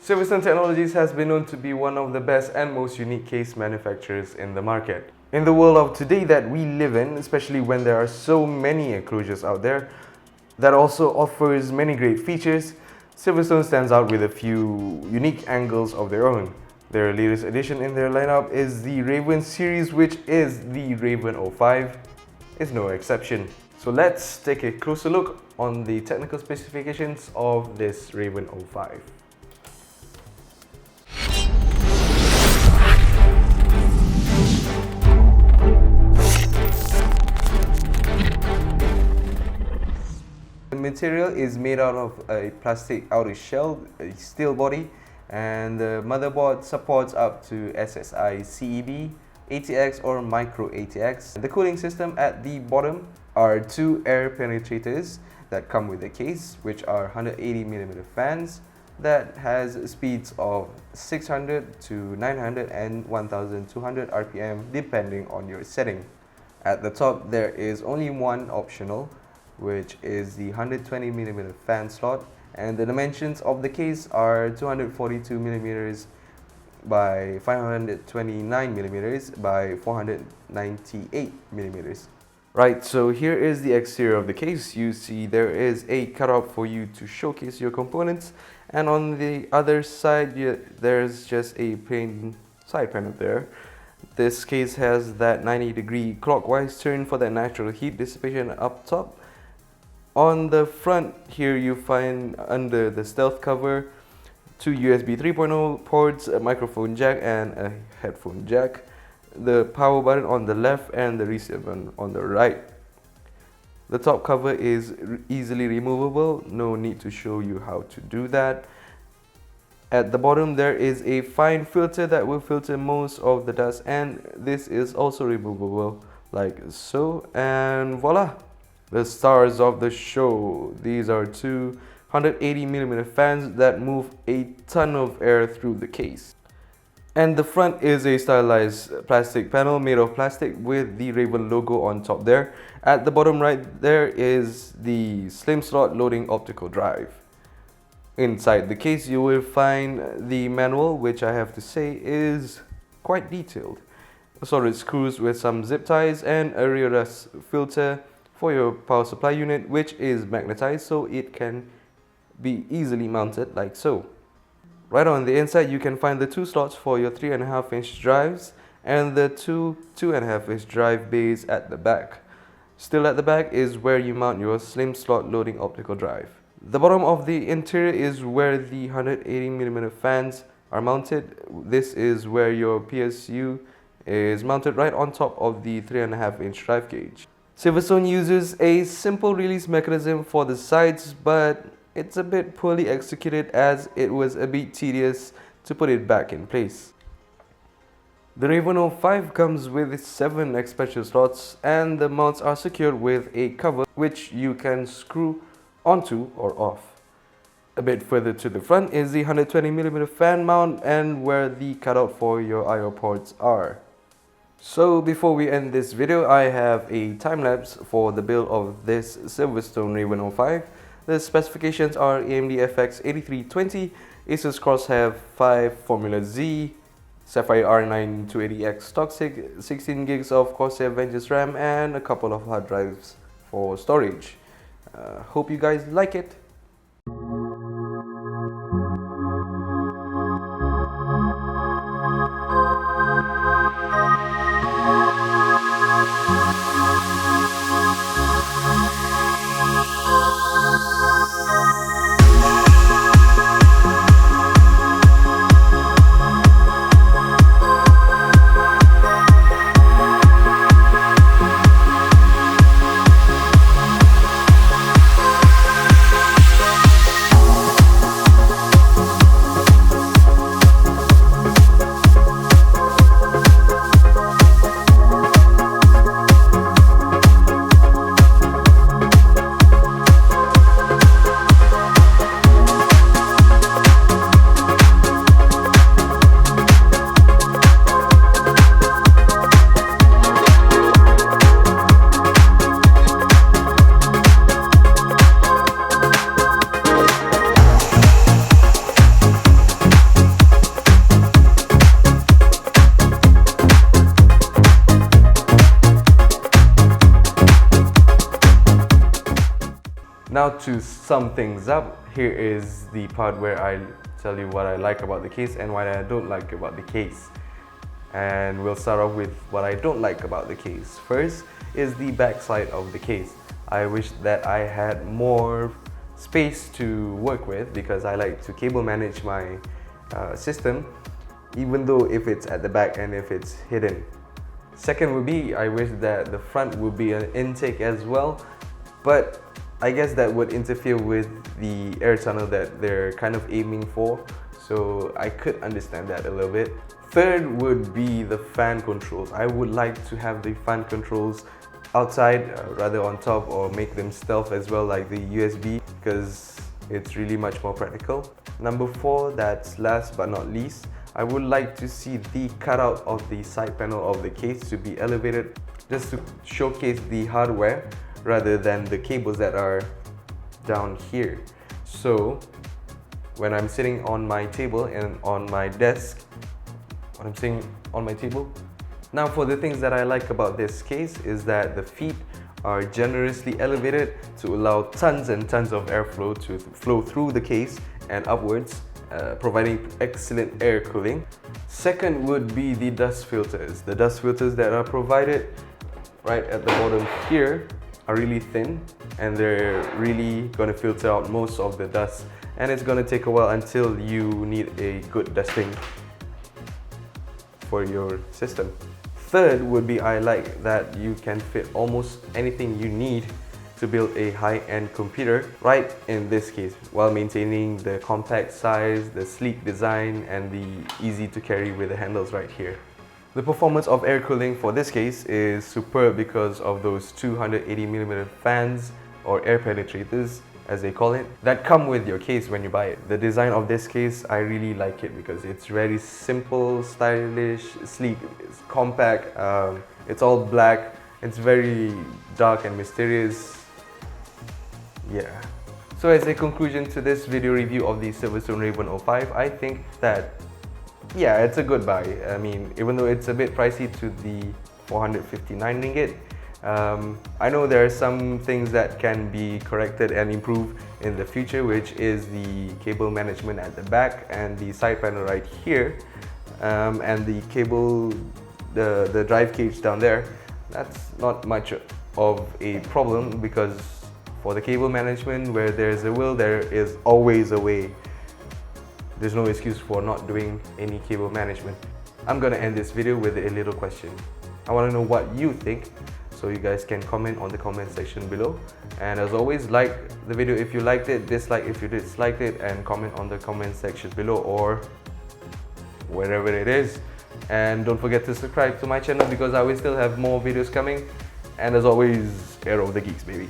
Silverstone Technologies has been known to be one of the best and most unique case manufacturers in the market. In the world of today that we live in, especially when there are so many enclosures out there that also offers many great features, Silverstone stands out with a few unique angles of their own. Their latest addition in their lineup is the Raven series, which is the RV05. Is no exception. So let's take a closer look on the technical specifications of this RV05. The material is made out of a plastic outer shell, a steel body, and the motherboard supports up to SSI CEB, ATX or micro ATX. The cooling system at the bottom are two air penetrators that come with the case, which are 180mm fans that has speeds of 600 to 900 and 1200 RPM depending on your setting. At the top there is only one optional, which is the 120mm fan slot, and the dimensions of the case are 242mm by 529mm by 498mm. Right, so here is the exterior of the case. You see there is a cutout for you to showcase your components, and on the other side there's just a plain side panel there. This case has that 90-degree clockwise turn for that natural heat dissipation up top. On the front here you find under the stealth cover two USB 3.0 ports, a microphone jack and a headphone jack, the power button on the left and the reset button on the right. The top cover is easily removable, no need to show you how to do that. At the bottom there is a fine filter that will filter most of the dust, and this is also removable like so, and voila! The stars of the show. These are two 180mm fans that move a ton of air through the case. And the front is a stylized plastic panel made of plastic with the Raven logo on top there. At the bottom right there is the slim slot loading optical drive. Inside the case you will find the manual, which I have to say is quite detailed. Solid screws with some zip ties and a rear dust filter for your power supply unit, which is magnetized so it can be easily mounted like so. Right on the inside you can find the two slots for your 3.5-inch drives and the two 2.5-inch drive bays at the back. Still at the back is where you mount your slim slot loading optical drive. The bottom of the interior is where the 180mm fans are mounted. This is where your PSU is mounted right on top of the 3.5-inch drive gauge. Silverstone uses a simple release mechanism for the sides, but it's a bit poorly executed as it was a bit tedious to put it back in place. The RV05 comes with 7 expansion slots, and the mounts are secured with a cover which you can screw onto or off. A bit further to the front is the 120mm fan mount and where the cutout for your I/O ports are. So before we end this video, I have a time-lapse for the build of this Silverstone RV05. The specifications are AMD FX 8320, Asus Crosshair 5 Formula Z, Sapphire R9 280X stock 16 gigs of Corsair Vengeance RAM, and a couple of hard drives for storage. Hope you guys like it. to sum things up, here is the part where I tell you what I like about the case and what I don't like about the case. And we'll start off with what I don't like about the case. First is the back side of the case. I wish that I had more space to work with because I like to cable manage my system, even though if it's at the back and if it's hidden. Second would be, I wish that the front would be an intake as well, but I guess that would interfere with the air tunnel that they're kind of aiming for, so I could understand that a little bit. Third would be the fan controls. I would like to have the fan controls outside, rather on top, or make them stealth as well, like the USB, because it's really much more practical. Number 4, that's last but not least, I would like to see the cutout of the side panel of the case to be elevated, just to showcase the hardware rather than the cables that are down here. So when I'm sitting on my table and on my desk, now for the things that I like about this case is that the feet are generously elevated to allow tons and tons of airflow to flow through the case and upwards, providing excellent air cooling. Second would be the dust filters. The dust filters that are provided right at the bottom here are really thin, and they're really going to filter out most of the dust, and it's going to take a while until you need a good dusting for your system. Third would be, I like that you can fit almost anything you need to build a high-end computer right in this case, while maintaining the compact size, the sleek design, and the easy to carry with the handles right here. The performance of air cooling for this case is superb because of those 280mm fans, or air penetrators as they call it, that come with your case when you buy it. The design of this case, I really like it because it's very simple, stylish, sleek, it's compact, it's all black, it's very dark and mysterious. Yeah. So as a conclusion to this video review of the Silverstone RV05, I think that, yeah, it's a good buy. I mean, even though it's a bit pricey to the 459 ringgit, I know there are some things that can be corrected and improved in the future, which is the cable management at the back and the side panel right here, and the cable, the drive cage down there. That's not much of a problem because for the cable management, where there's a will, there is always a way. There's no excuse for not doing any cable management. I'm gonna end this video with a little question. I wanna know what you think, so you guys can comment on the comment section below. And as always, like the video if you liked it, dislike if you disliked it, and comment on the comment section below or wherever it is. And don't forget to subscribe to my channel because I will still have more videos coming. And as always, Air of the Geeks, baby.